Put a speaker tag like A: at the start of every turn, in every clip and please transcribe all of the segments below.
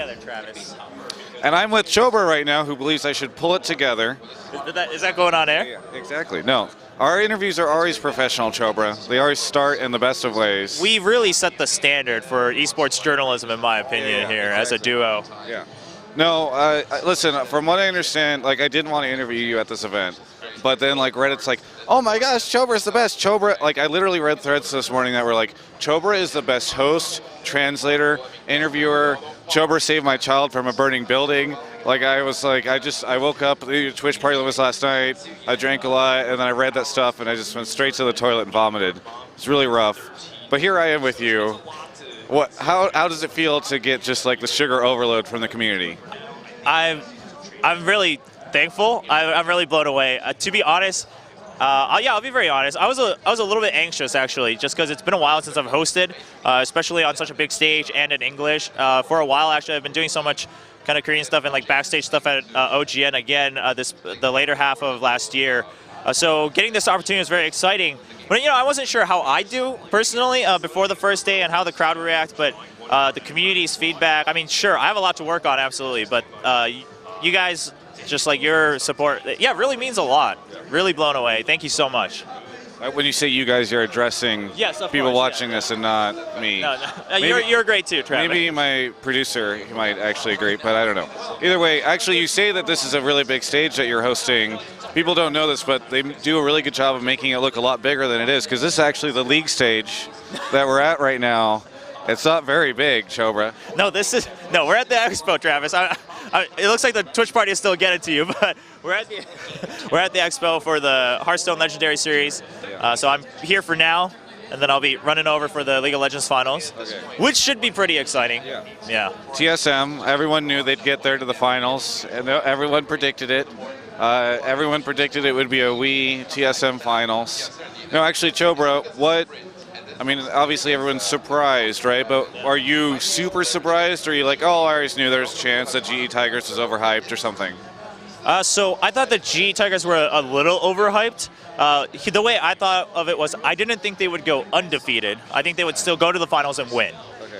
A: together, Travis.
B: And I'm with Chobra right now, who believes I should pull it together.
A: Is that going on air?
B: Yeah, exactly. No. Our interviews are always professional, Chobra. They always start in the best of ways.
A: We really set the standard for esports journalism, in my opinion, here
B: exactly.
A: as a duo.
B: Yeah. No, listen, from what I understand, like, I didn't want to interview you at this event. But then, like, Reddit's like, oh my gosh, Chobra's the best. Chobra, like, I literally read threads this morning that were like, Chobra is the best host, translator, interviewer. Chobra saved my child from a burning building. Like, I was like, I woke up, the Twitch party was last night, I drank a lot, and then I read that stuff, and I just went straight to the toilet and vomited. It's really rough. But here I am with you. How does it feel to get just like the sugar overload from the community?
A: I'm really thankful. I'm really blown away. To be honest, I'll be very honest. I was a little bit anxious, actually, just because it's been a while since I've hosted, especially on such a big stage and in English. For a while, actually, I've been doing so much kind of Korean stuff and like backstage stuff at OGN again the later half of last year. So getting this opportunity was very exciting. But I wasn't sure how I do personally before the first day and how the crowd would react. But the community's feedback. I mean, sure, I have a lot to work on, absolutely. But you guys, just like your support, yeah, really means a lot. Really blown away. Thank you so much.
B: When you say you guys, you're addressing people watching this and not me.
A: No. You're great too, Travis.
B: Maybe my producer, he might actually agree, but I don't know. Either way, actually, you say that this is a really big stage that you're hosting. People don't know this, but they do a really good job of making it look a lot bigger than it is, because this is actually the league stage that we're at right now. It's not very big, Chobra.
A: No, we're at the expo, Travis. It looks like the Twitch party is still getting to you, but we're at the expo for the Hearthstone Legendary Series. So I'm here for now, and then I'll be running over for the League of Legends finals, which should be pretty exciting. Yeah.
B: TSM, everyone knew they'd get there to the finals, and everyone predicted it. Everyone predicted it would be a Wii TSM finals. No, actually, Chobra, I mean, obviously everyone's surprised, right? But are you super surprised, or are you like, oh, I always knew there was a chance that GE Tigers was overhyped or something?
A: So I thought the GE Tigers were a little overhyped. The way I thought of it was I didn't think they would go undefeated. I think they would still go to the finals and win.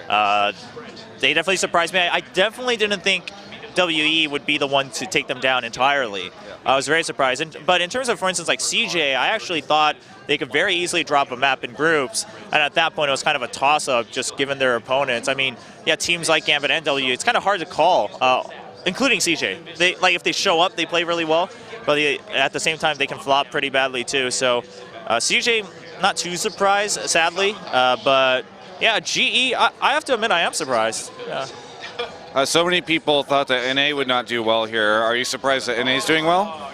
A: They definitely surprised me. I definitely didn't think WE would be the one to take them down entirely. I was very surprised. But in terms of, for instance, like CJ, I actually thought they could very easily drop a map in groups, and at that point it was kind of a toss-up just given their opponents. I mean, yeah, teams like Gambit and W, it's kind of hard to call, including CJ. If they show up, they play really well, but at the same time they can flop pretty badly too. So CJ, not too surprised, sadly, but yeah, GE, I have to admit I am surprised. Yeah.
B: So many people thought that NA would not do well here. Are you surprised that NA is doing well?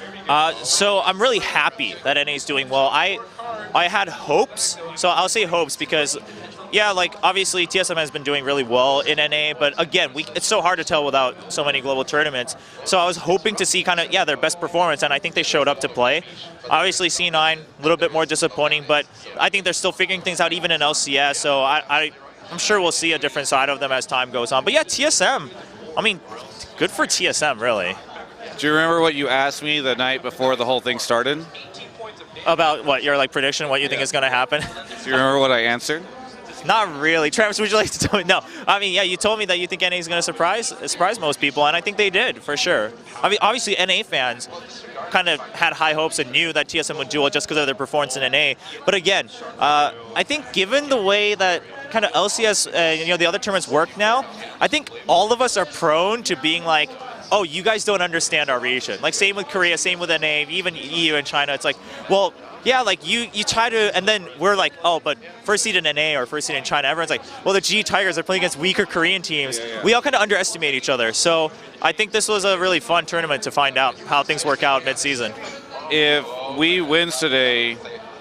A: So I'm really happy that NA is doing well. I had hopes, so I'll say hopes because, yeah, like obviously TSM has been doing really well in NA, but again, it's so hard to tell without so many global tournaments. So I was hoping to see kind of, their best performance, and I think they showed up to play. Obviously C9, a little bit more disappointing, but I think they're still figuring things out even in LCS, so I'm sure we'll see a different side of them as time goes on. But yeah, TSM, I mean, good for TSM, really.
B: Do you remember what you asked me the night before the whole thing started?
A: About what, your prediction, what you think is going to happen?
B: Do you remember what I answered?
A: Not really. Travis, would you like to tell me? No. I mean, yeah, you told me that you think NA is going to surprise most people, and I think they did, for sure. I mean, obviously NA fans kind of had high hopes and knew that TSM would do well just because of their performance in NA. But again, I think given the way that kind of LCS, the other tournaments work now, I think all of us are prone to being like, oh, you guys don't understand our region. Like, same with Korea, same with NA, even EU and China. It's like, well, yeah, like you try to, and then we're like, oh, but first seed in NA or first seed in China, everyone's like, well, the GE Tigers are playing against weaker Korean teams. We all kind of underestimate each other. So I think this was a really fun tournament to find out how things work out mid-season.
B: If we wins today,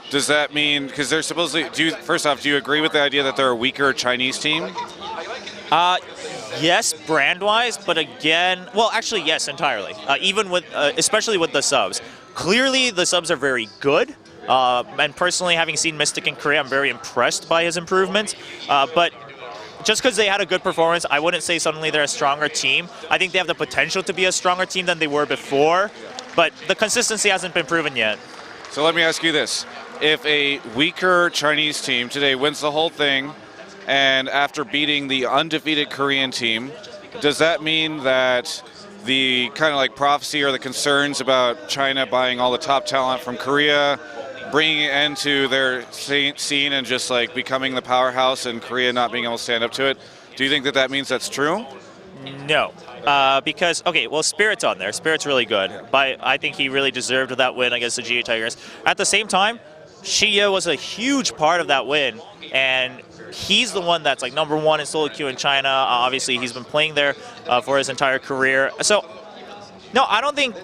B: does that mean, because they're supposedly, first off, do you agree with the idea that they're a weaker Chinese team?
A: Yes, brand-wise, but again, well, actually, yes, entirely. Even with, especially with the subs. Clearly, the subs are very good. And personally, having seen Mystic in Korea, I'm very impressed by his improvements. But just because they had a good performance, I wouldn't say suddenly they're a stronger team. I think they have the potential to be a stronger team than they were before, but the consistency hasn't been proven yet.
B: So let me ask you this. If a weaker Chinese team today wins the whole thing, and after beating the undefeated Korean team, does that mean that the kind of like prophecy or the concerns about China buying all the top talent from Korea, bringing it into their scene and just like becoming the powerhouse and Korea not being able to stand up to it, do you think that that means that's true?
A: No. Because, okay, well, Spirit's on there. Spirit's really good. But I think he really deserved that win against the GA Tigers. At the same time, Shiya was a huge part of that win. And he's the one that's like #1 in solo queue in China. Obviously, he's been playing there for his entire career. So, no, I don't think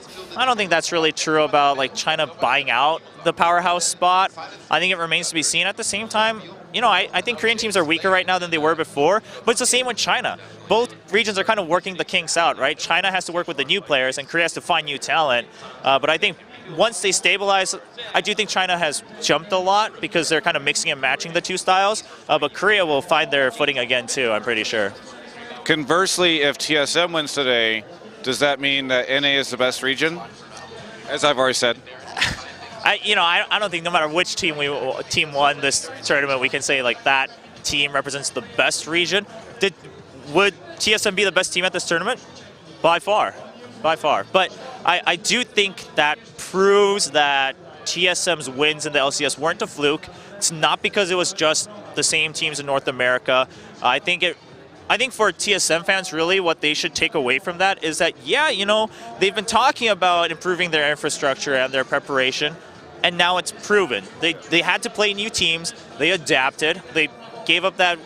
A: that's really true about like China buying out the powerhouse spot. I think it remains to be seen. At the same time, you know, I think Korean teams are weaker right now than they were before, but it's the same with China. Both regions are kind of working the kinks out, right? China has to work with the new players, and Korea has to find new talent. But I think once they stabilize, I do think China has jumped a lot because they're kind of mixing and matching the two styles. But Korea will find their footing again too, I'm pretty sure.
B: Conversely, if TSM wins today, does that mean that NA is the best region? As I've already said.
A: I don't think no matter which team won this tournament, we can say like that team represents the best region. Would TSM be the best team at this tournament? By far. But I do think that proves that TSM's wins in the LCS weren't a fluke. It's not because it was just the same teams in North America. I think for TSM fans, really, what they should take away from that is that, yeah, you know, they've been talking about improving their infrastructure and their preparation, and now it's proven. They had to play new teams. They adapted. They gave up that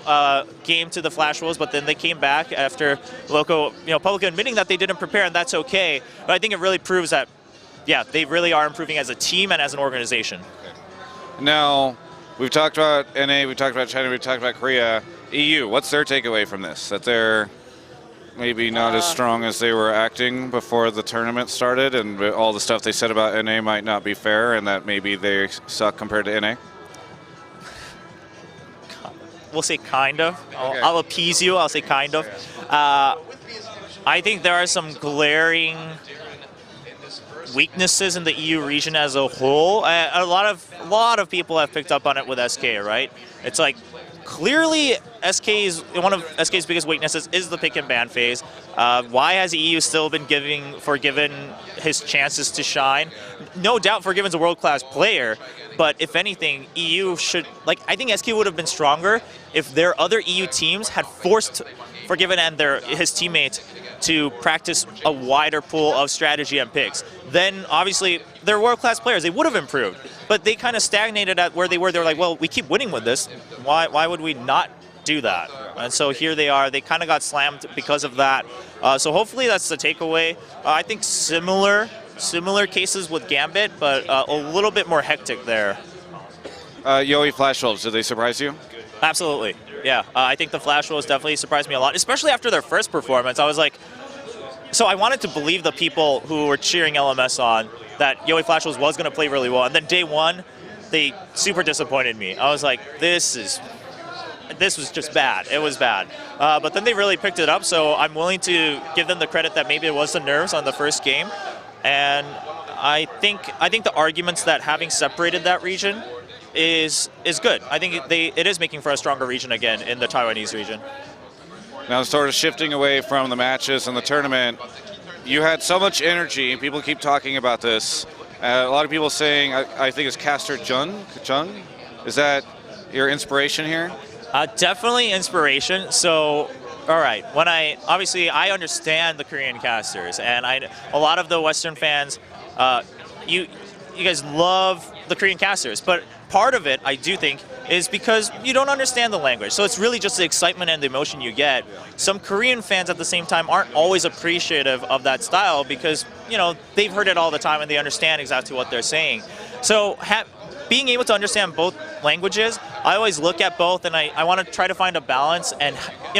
A: game to the Flash Wolves, but then they came back after Loco, publicly admitting that they didn't prepare, and that's okay. But I think it really proves that, yeah, they really are improving as a team and as an organization.
B: Now, we've talked about NA, we've talked about China, we've talked about Korea. EU, what's their takeaway from this? That they're maybe not as strong as they were acting before the tournament started, and all the stuff they said about NA might not be fair, and that maybe they suck compared to NA?
A: We'll say kind of.
B: Okay.
A: I'll appease you. I'll say kind of. I think there are some glaring weaknesses in the EU region as a whole. A lot of people have picked up on it with SK, right? It's like clearly one of SK's biggest weaknesses is the pick and ban phase. Why has EU still been forgiven his chances to shine? No doubt Forgiven's a world-class player, but if anything, EU should, I think SK would have been stronger if their other EU teams had forced Forgiven and his teammates to practice a wider pool of strategy and picks. Then, obviously, they're world-class players. They would have improved, but they kind of stagnated at where they were. They were like, well, we keep winning with this. Why would we not do that? And so here they are. They kind of got slammed because of that. So hopefully that's the takeaway. I think similar cases with Gambit, but a little bit more hectic there.
B: Yowie Flash Wolves, did they surprise you?
A: Absolutely, yeah. I think the Flash Wolves definitely surprised me a lot, especially after their first performance. I was like, so I wanted to believe the people who were cheering LMS on that Yowie Flash Wolves was going to play really well, and then day one, they super disappointed me. I was like, this was just bad. It was bad. But then they really picked it up, so I'm willing to give them the credit that maybe it was the nerves on the first game. And I think the arguments that having separated that region is good. I think it is making for a stronger region again in the Taiwanese region.
B: Now, sort of shifting away from the matches and the tournament, you had so much energy. People keep talking about this. A lot of people saying, I think it's Caster Jung. Is that your inspiration here?
A: Definitely inspiration. So, all right, obviously I understand the Korean casters, and a lot of the Western fans, you guys love the Korean casters, but part of it, I do think, is because you don't understand the language. So it's really just the excitement and the emotion you get. Some Korean fans at the same time aren't always appreciative of that style because, they've heard it all the time and they understand exactly what they're saying. So being able to understand both languages, I always look at both and I want to try to find a balance. And,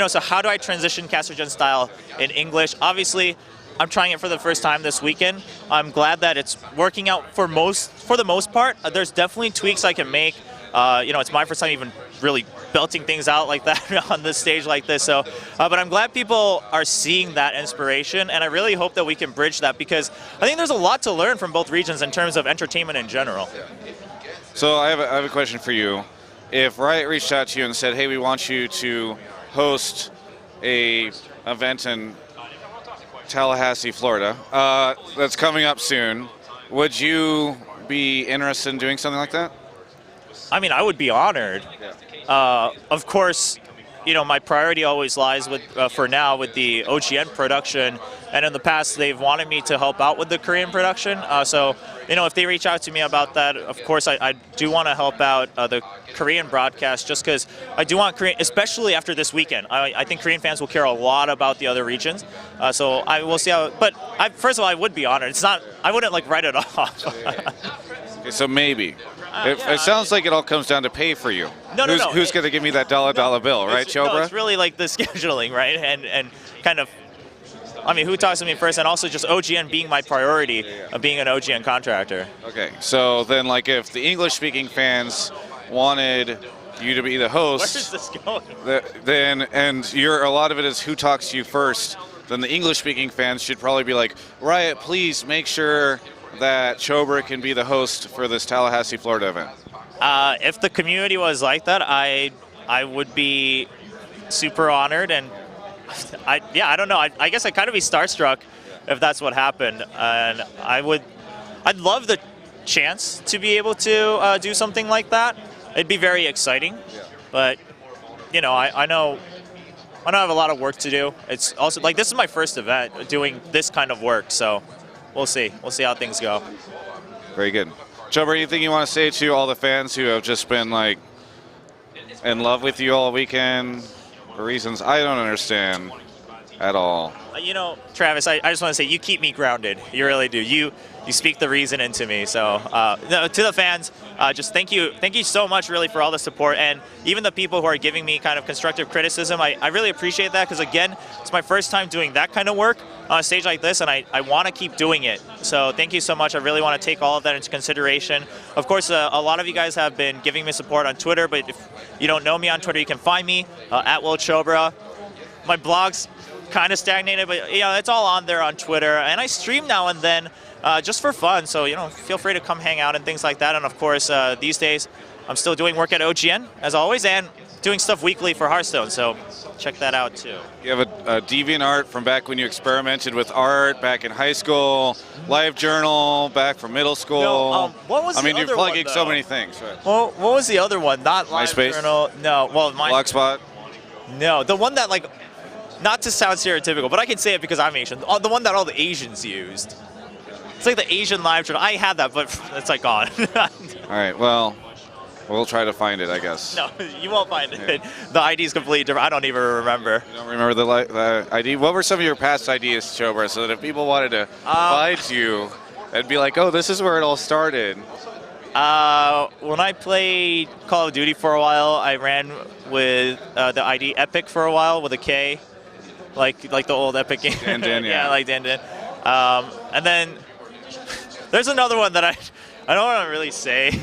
A: so how do I transition Caster Jun style in English? Obviously, I'm trying it for the first time this weekend. I'm glad that it's working out for the most part. There's definitely tweaks I can make. It's my first time even really belting things out like that on this stage like this. So, but I'm glad people are seeing that inspiration, and I really hope that we can bridge that because I think there's a lot to learn from both regions in terms of entertainment in general.
B: So I have a question for you. If Riot reached out to you and said, hey, we want you to host a event in Tallahassee, Florida, that's coming up soon. Would you be interested in doing something like that?
A: I mean, I would be honored. Of course, my priority always lies with, for now, with the OGN production. And in the past, they've wanted me to help out with the Korean production. So, if they reach out to me about that, of course, I do want to help out the Korean broadcast, just because I do want Korean, especially after this weekend. I think Korean fans will care a lot about the other regions. So I will see how. But first of all, I would be honored. It's not. I wouldn't write it off.
B: Okay, so maybe. It sounds like it all comes down to pay for you.
A: No.
B: Who's going to give me that dollar bill, right, Chobra?
A: No, it's really like the scheduling, right? And kind of, who talks to me first, and also just OGN being my priority of being an OGN contractor.
B: Okay, so then if the English-speaking fans wanted you to be the host,
A: where's this going?
B: Then a lot of it is who talks to you first. Then the English-speaking fans should probably be like, Riot, please make sure that Chobra can be the host for this Tallahassee, Florida event.
A: If the community was like that, I would be super honored, and I don't know. I guess I'd kind of be starstruck if that's what happened, and I'd love the chance to be able to do something like that. It'd be very exciting, but I know I have a lot of work to do. It's also this is my first event doing this kind of work, so we'll see. We'll see how things go.
B: Very good. Chobra, anything you want to say to all the fans who have just been in love with you all weekend for reasons I don't understand at all?
A: Travis, I just want to say you keep me grounded. You really do. You speak the reason into me. So to the fans, just thank you so much really for all the support, and even the people who are giving me kind of constructive criticism. I really appreciate that, because again, it's my first time doing that kind of work on a stage like this, and I want to keep doing it. So thank you so much. I really want to take all of that into consideration. Of course, a lot of you guys have been giving me support on Twitter, but if you don't know me on Twitter, you can find me at Chobra. My blog's kind of stagnated, but it's all on there on Twitter, and I stream now and then just for fun. So feel free to come hang out and things like that. And of course, these days I'm still doing work at OGN as always, and doing stuff weekly for Hearthstone. So check that out too.
B: You have a DeviantArt from back when you experimented with art back in high school, LiveJournal back from middle school.
A: No, what was the
B: you're
A: other
B: plugging
A: one,
B: so many things. Right?
A: Well, what was the other one? Not
B: MySpace?
A: LiveJournal. No, well,
B: Blogspot?
A: No, the one that not to sound stereotypical, but I can say it because I'm Asian. The one that all the Asians used. It's like the Asian LiveJournal. I had that, but it's gone.
B: All right, well, we'll try to find it, I guess.
A: No, you won't find it. The ID is completely different. I don't even remember.
B: You don't remember the ID? What were some of your past ideas, Chobra, so that if people wanted to find you, they'd be like, oh, this is where it all started?
A: When I played Call of Duty for a while, I ran with the ID Epic for a while with a K, like the old Epic game.
B: Dan,
A: yeah, like Dan. And then there's another one that I don't want to really say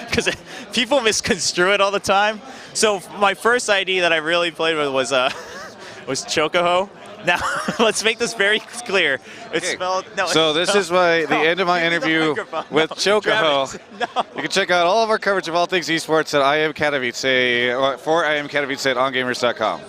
A: because people misconstrue it all the time. So my first ID that I really played with was Chocoho. Now, let's make this very clear. It's spelled... No,
B: so this is the end of my interview with Chocoho.
A: No.
B: You can check out all of our coverage of all things esports at I Am Katowice, for I Am Katowice at ongamers.com.